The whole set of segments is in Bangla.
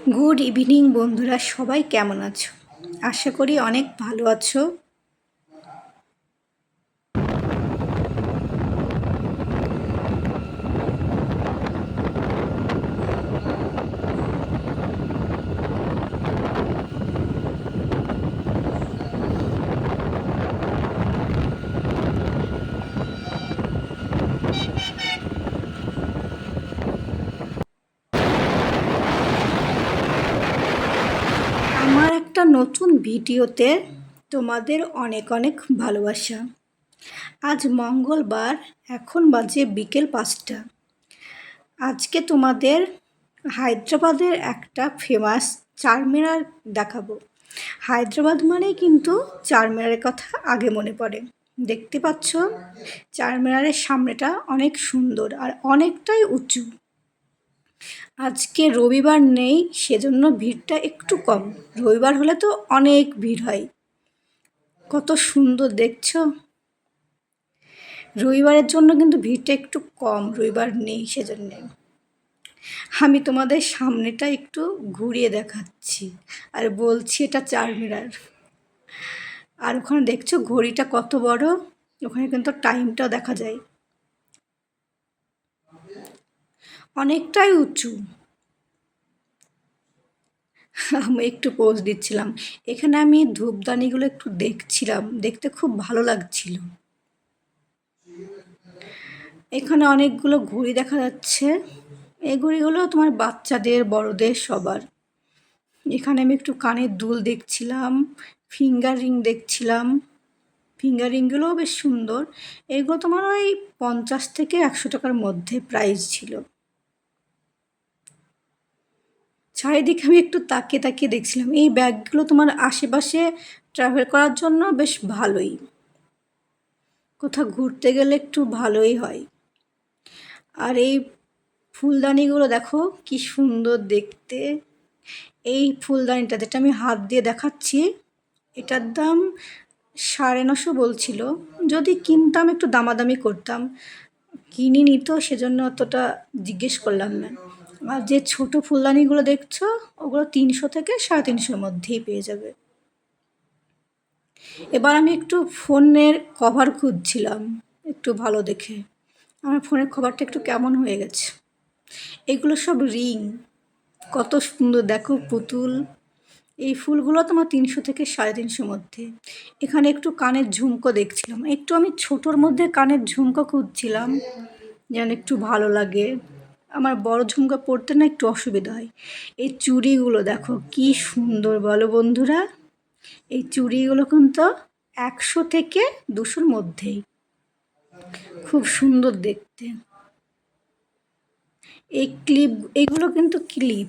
গুড ইভিনিং বন্ধুরা, সবাই কেমন আছো? আশা করি অনেক ভালো আছো। আমার একটা নতুন ভিডিওতে তোমাদের অনেক অনেক ভালোবাসা। আজ মঙ্গলবার, এখন বাজে বিকেল 5টা। আজকে তোমাদের হায়দ্রাবাদের একটা ফেমাস চারমিনার দেখাবো। হায়দ্রাবাদ মানেই কিন্তু চারমিনারের কথা আগে মনে পড়ে। দেখতে পাচ্ছ, চারমিনারের সামনেটা অনেক সুন্দর আর অনেকটাই উঁচু। আজকে রবিবার নেই, সেজন্য ভিড়টা একটু কম। রবিবার হলে তো অনেক ভিড় হয়। কত সুন্দর দেখছো। রবিবারের জন্য কিন্তু ভিড়টা একটু কম, রবিবার নেই সেজন্যে। আমি তোমাদের সামনেটা একটু ঘুরিয়ে দেখাচ্ছি আর বলছি এটা চারমিনার। আর ওখানে দেখছো ঘড়িটা কত বড়, ওখানে কিন্তু টাইমটাও দেখা যায়। অনেকটাই উঁচু। আমি একটু পোজ দিচ্ছিলাম। এখানে আমি ধূপদানিগুলো একটু দেখছিলাম, দেখতে খুব ভালো লাগছিল। এখানে অনেকগুলো ঘড়ি দেখা যাচ্ছে। এই ঘড়িগুলো তোমার বাচ্চাদের, বড়দের, সবার। এখানে আমি একটু কানের দুল দেখছিলাম, ফিঙ্গার রিং দেখছিলাম। ফিঙ্গার রিংগুলোও বেশ সুন্দর। এগুলো তোমার ওই 50 থেকে 100 টাকার মধ্যে প্রাইস ছিল। চারিদিকে আমি একটু তাকিয়ে তাকিয়ে দেখছিলাম। এই ব্যাগগুলো তোমার আশেপাশে ট্রাভেল করার জন্য বেশ ভালোই। কোথাও ঘুরতে গেলে একটু ভালোই হয়। আর এই ফুলদানিগুলো দেখো কি সুন্দর দেখতে। এই ফুলদানিটা যেটা আমি হাত দিয়ে দেখাচ্ছি, এটার দাম 950 বলছিল। যদি কিনতাম একটু দামাদামি করতাম, কিনিনি তো সেজন্য অতটা জিজ্ঞেস করলাম না। আর যে ছোট ফুলদানিগুলো দেখছো, ওগুলো 300 থেকে 350-র মধ্যেই পেয়ে যাবে। এবার আমি একটু ফোনের কভার খুঁজছিলাম, একটু ভালো দেখে। আমার ফোনের কভারটা একটু কেমন হয়ে গেছে। এগুলো সব রিং, কত সুন্দর দেখো, পুতুল। এই ফুলগুলো তোমার 300 থেকে 350-র মধ্যে। এখানে একটু কানের ঝুমকো দেখছিলাম, একটু আমি ছোটোর মধ্যে কানের ঝুমকো খুঁজছিলাম যেন একটু ভালো লাগে। আমার বড় ঝুমকো পরতে না একটু অসুবিধা হয়। এই চুড়িগুলো দেখো কি সুন্দর বলো বন্ধুরা। এই চুড়িগুলো কিন্তু 100 থেকে 200-র মধ্যেই, খুব সুন্দর দেখতে। এই ক্লিপ, এগুলো কিন্তু ক্লিপ।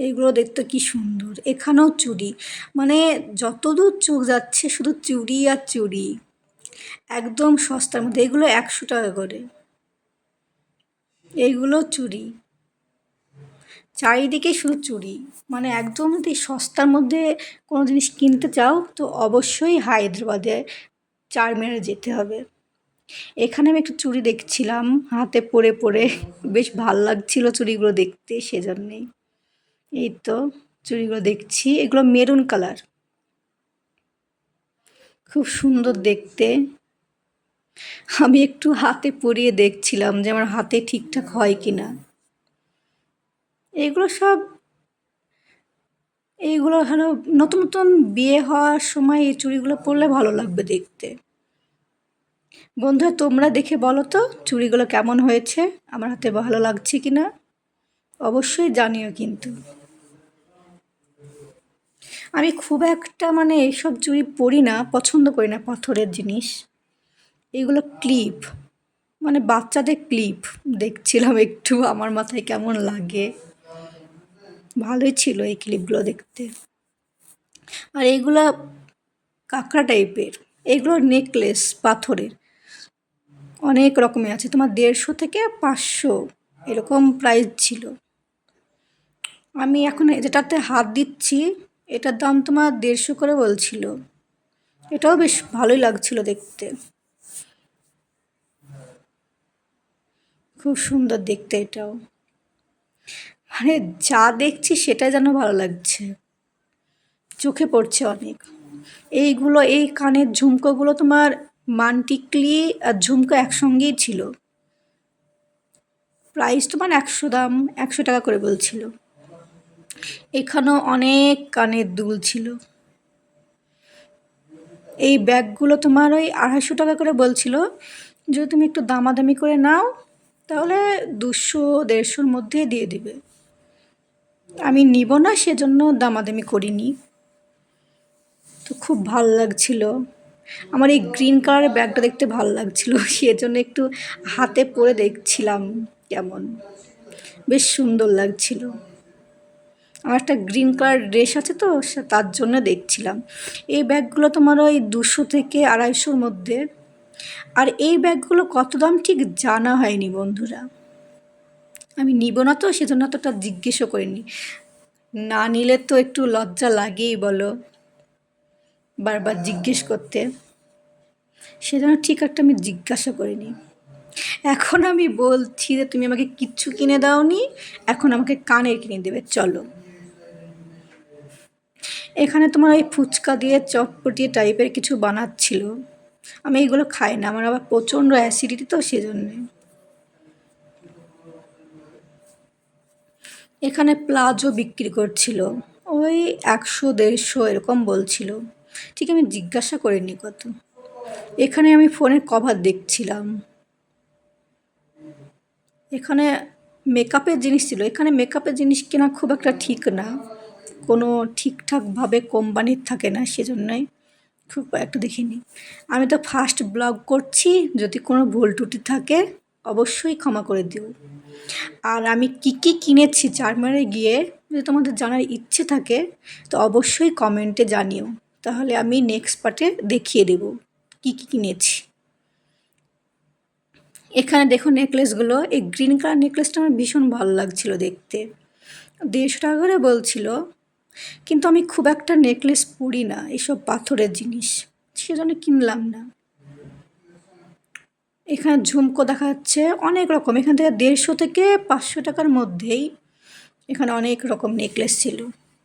এইগুলো দেখতে কি সুন্দর। এখানেও চুড়ি, মানে যতদূর চোখ যাচ্ছে শুধু চুড়ি আর চুড়ি। একদম সস্তার মধ্যে, এগুলো 100 টাকা করে। এইগুলো চুড়ি, চারিদিকে শুধু চুড়ি। মানে একদম যদি সস্তার মধ্যে কোনো জিনিস কিনতে চাও তো অবশ্যই হায়দ্রাবাদে চারমিনারে যেতে হবে। এখানে আমি একটু চুড়ি দেখছিলাম, হাতে পরে পরে বেশ ভাল লাগছিল চুড়িগুলো দেখতে, সেজন্যেই। এই তো চুড়িগুলো দেখছি, এগুলো মেরুন কালার, খুব সুন্দর দেখতে। আমি একটু হাতে পরিয়ে দেখছিলাম যে আমার হাতে ঠিকঠাক হয় কি না। এগুলো সব, এইগুলো হলো নতুন নতুন বিয়ে হওয়ার সময় এই চুড়িগুলো পরলে ভালো লাগবে দেখতে। বন্ধুরা তোমরা দেখে বলো তো চুড়িগুলো কেমন হয়েছে, আমার হাতে ভালো লাগছে কি না, অবশ্যই জানিও কিন্তু। আমি খুব একটা মানে এইসব চুড়ি পরি না, পছন্দ করি না পাথরের জিনিস। এগুলো ক্লিপ, মানে বাচ্চাদের ক্লিপ দেখছিলাম একটু, আমার মাথায় কেমন লাগে। ভালোই ছিল এই ক্লিপগুলো দেখতে। আর এইগুলা কাঁকড়া টাইপের, এগুলো নেকলেস পাথরের। অনেক রকমের আছে, তোমার 150 থেকে 500 এরকম প্রাইস ছিল। আমি এখন যেটাতে হাত দিচ্ছি এটার দাম তোমার 150 করে বলছিল। এটাও বেশ ভালোই লাগছিল দেখতে, খুব সুন্দর দেখতে এটাও। মানে যা দেখছি সেটাই যেন ভালো লাগছে, চোখে পড়ছে অনেক। এইগুলো এই কানের ঝুমকোগুলো তোমার মানটিকলি আর ঝুমকো একসঙ্গেই ছিল। প্রাইস তোমার ১০০ দাম, ১০০ টাকা করে বলছিল। এখানেও অনেক কানের দুল ছিল। এই ব্যাগগুলো তোমার ওই ২৫০ টাকা করে বলছিল। যদি তুমি একটু দামাদামি করে নাও তাহলে ২০০-১৫০-র মধ্যেই দিয়ে দিবে। আমি নিব না সেজন্য দামাদামি করিনি। তো খুব ভাল লাগছিল। আমার এই গ্রিন কালারের ব্যাগটা দেখতে ভাল লাগছিল, সেজন্য একটু হাতে পরে দেখছিলাম কেমন, বেশ সুন্দর লাগছিল। আমার একটা গ্রিন কালার ড্রেস আছে তো তার জন্য দেখছিলাম। এই ব্যাগগুলো তোমার ওই ২০০ থেকে ২৫০-র মধ্যে। আর এই ব্যাগগুলো কত দাম ঠিক জানা হয়নি বন্ধুরা। আমি নিব না তো সেজন্য অতটা জিজ্ঞেসও করিনি। না নিলে তো একটু লজ্জা লাগেই বলো, বারবার জিজ্ঞেস করতে। সেজন্য ঠিক একটা আমি জিজ্ঞাসা করিনি। এখন আমি বলছি যে তুমি আমাকে কিচ্ছু কিনে দাওনি, এখন আমাকে কানের কিনে দেবে, চলো। এখানে তোমার ওই ফুচকা দিয়ে চটপটি টাইপের কিছু বানাচ্ছিল। আমি এইগুলো খাই না, আমার আবার প্রচণ্ড অ্যাসিডিটি তো সেজন্যে। এখানে প্লাজো বিক্রি করছিল, ওই ১০০-১৫০ এরকম বলছিল। ঠিক আমি জিজ্ঞাসা করিনি কত। এখানে আমি ফোনের কভার দেখছিলাম। এখানে মেকআপের জিনিস ছিল। এখানে মেকআপের জিনিস কেনা খুব একটা ঠিক না, কোনো ঠিকঠাকভাবে কোম্পানির থাকে না, সেজন্যই খুব একটা দেখিনি। আমি তো ফার্স্ট ব্লগ করছি, যদি কোনো ভুল ত্রুটি থাকে অবশ্যই ক্ষমা করে দিও। আর আমি কী কী কিনেছি চারমারে গিয়ে যদি তোমাদের জানার ইচ্ছে থাকে তো অবশ্যই কমেন্টে জানিও, তাহলে আমি নেক্সট পার্টে দেখিয়ে দেবো কী কী কিনেছি। এখানে দেখো নেকলেসগুলো, এই গ্রিন কালার নেকলেসটা আমার ভীষণ ভালো লাগছিল দেখতে। ১৫০ টাকা করে বলছিল, কিন্তু আমি খুব একটা নেকলেস পরি না, এসব পাথরের জিনিস, সেজন্য কিনলাম না। এখানে ঝুমকো দেখা যাচ্ছে অনেক রকম, এখান থেকে ১৫০ থেকে ৫০০ টাকার মধ্যেই এখানে অনেক রকম নেকলেস ছিল,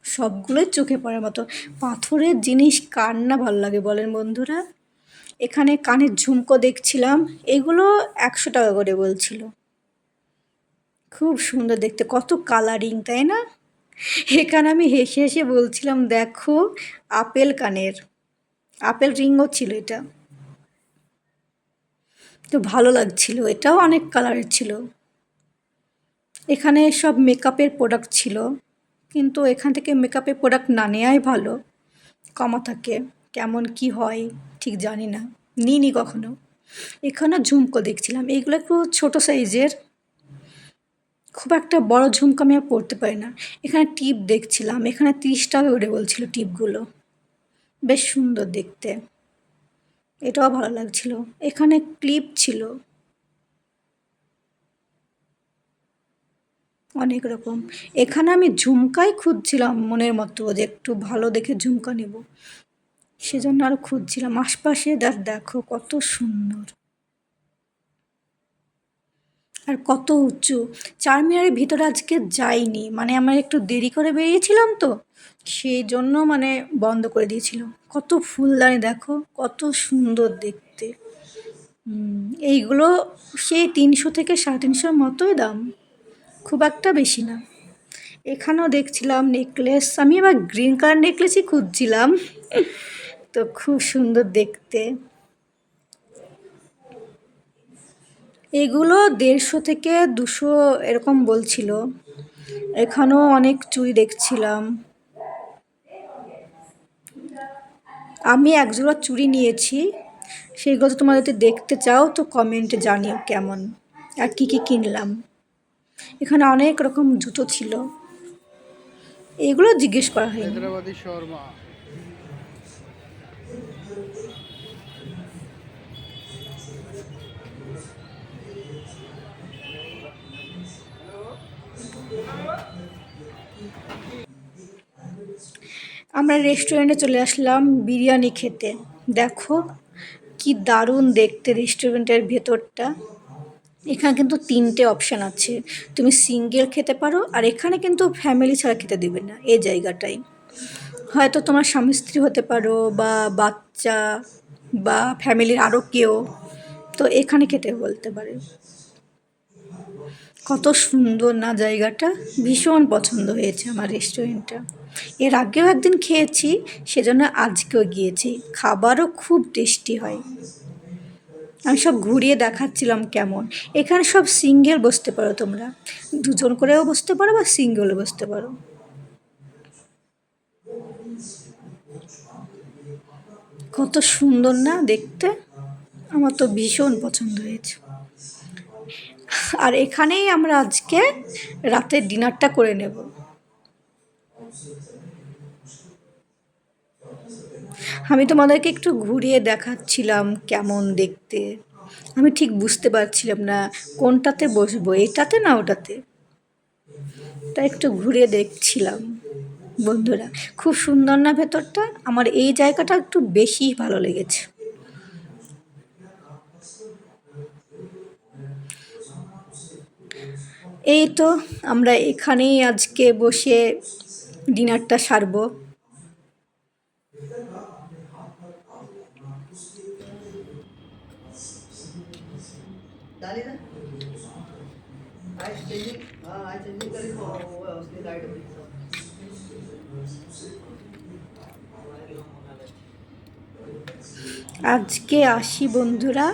সবগুলোই চোখে পড়ার মতো। পাথরের জিনিস কার না ভালো লাগে বলেন বন্ধুরা। এখানে কানের ঝুমকো দেখছিলাম, এগুলো ১০০ টাকা করে বলছিল। খুব সুন্দর দেখতে, কত কালারিং তাই না। এখানে আমি হেসে হেসে বলছিলাম দেখো আপেল কানের, আপেল রিংও ছিল এটা, তো ভালো লাগছিল। এটাও অনেক কালারের ছিল। এখানে সব মেকআপের প্রোডাক্ট ছিল, কিন্তু এখান থেকে মেকআপের প্রোডাক্ট না নেওয়াই ভালো, কমা থাকে। কেমন কি হয় ঠিক জানি না, নিইনি কখনো। এখানে ঝুমকো দেখছিলাম, এইগুলো একটু ছোটো সাইজের, খুব একটা বড় ঝুমকো আমি আর পরতে পারি না। এখানে টিপ দেখছিলাম, এখানে ৩০ টাকা করে বলছিল টিপগুলো, বেশ সুন্দর দেখতে, এটাও ভালো লাগছিল। এখানে ক্লিপ ছিল অনেক রকম। এখানে আমি ঝুমকাই খুঁজছিলাম মনের মতো, যে একটু ভালো দেখে ঝুমকা নেব, সেজন্য আরও খুঁজছিলাম। আশপাশে দেখো কত সুন্দর আর কত উঁচু। চারমিনারের ভিতরে আজকে যাইনি, মানে আমরা একটু দেরি করে বেরিয়েছিলাম তো সেই জন্য মানে বন্ধ করে দিয়েছিল। কত ফুলদানি দেখো, কত সুন্দর দেখতে। এইগুলো সেই ৩০০ থেকে ৩৫০-র মতোই দাম, খুব একটা বেশি না। এখানেও দেখছিলাম নেকলেস, আমি আবার গ্রিন কালার নেকলেসই খুঁজছিলাম, তো খুব সুন্দর দেখতে। এগুলো ১৫০ থেকে ২০০ এরকম বলছিল। এখানেও অনেক চুড়ি দেখছিলাম। আমি একজোড়া চুড়ি নিয়েছি, সেইগুলো যদি তোমরা যদি দেখতে চাও তো কমেন্টে জানিও কেমন আর কী কী কিনলাম। এখানে অনেক রকম জুতো ছিল, এগুলো জিজ্ঞেস করা হয়নি। হায়দ্রাবাদি শর্মা। আমরা রেস্টুরেন্টে চলে আসলাম বিরিয়ানি খেতে। দেখো কি দারুণ দেখতে রেস্টুরেন্টের ভেতরটা, এখানে কিন্তু 3টে অপশান আছে, তুমি সিঙ্গেল খেতে পারো, আর এখানে কিন্তু ফ্যামিলি ছাড়া খেতে দেবে না এই জায়গাটায়। হয়তো তোমার স্বামী স্ত্রী হতে পারো বা বাচ্চা বা ফ্যামিলির আরও কেউ, তো এখানে খেতে বলতে পারে। কত সুন্দর না জায়গাটা, ভীষণ পছন্দ হয়েছে আমার রেস্টুরেন্টটা। এর আগেও একদিন খেয়েছি, সেজন্য আজকেও গিয়েছি। খাবারও খুব টেস্টি হয়। আমি সব ঘুরিয়ে দেখাচ্ছিলাম কেমন। এখানে সব সিঙ্গেল বসতে পারো তোমরা, 2জন করেও বসতে পারো বা সিঙ্গেলও বসতে পারো। কত সুন্দর না দেখতে, আমার তো ভীষণ পছন্দ হয়েছে। আর এখানেই আমরা আজকে রাতের ডিনারটা করে নেব। আমি তোমাদেরকে একটু ঘুরিয়ে দেখাচ্ছিলাম কেমন দেখতে। আমি ঠিক বুঝতে পারছিলাম না কোনটাতে বসবো, এটাতে না ওটাতে, তাই একটু ঘুরিয়ে দেখছিলাম। বন্ধুরা, খুব সুন্দর না ভেতরটা? আমার এই জায়গাটা একটু বেশিই ভালো লেগেছে। এই তো আমরা এখানেই আজকে বসে ডিনারটা সারবো। আজকে আসি বন্ধুরা,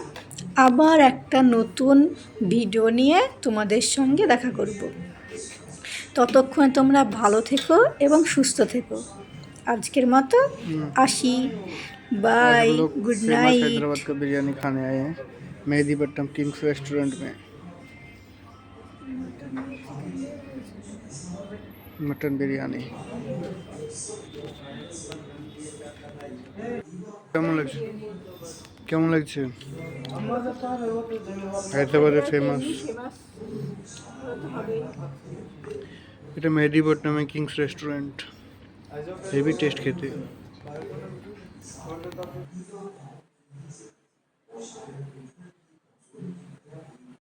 আবার একটা নতুন ভিডিও নিয়ে তোমাদের সঙ্গে দেখা করব। ততক্ষণে তোমরা ভালো থেকো এবং সুস্থ থেকো। আজকের মতো আসি, bye, good famous night. Hyderabad का बिरयानी खाने आए हैं मेहदीपट्टनम किंग्स रेस्टोरेंट में। मटन बिरयानी কেমন লাগছে? কেমন লাগছে? হায়দ্রাবাদের ফেমাস, এটা মেহেদীপট্টনমে কিংস রেস্টুরেন্ট। হেভি টেস্ট খেতে।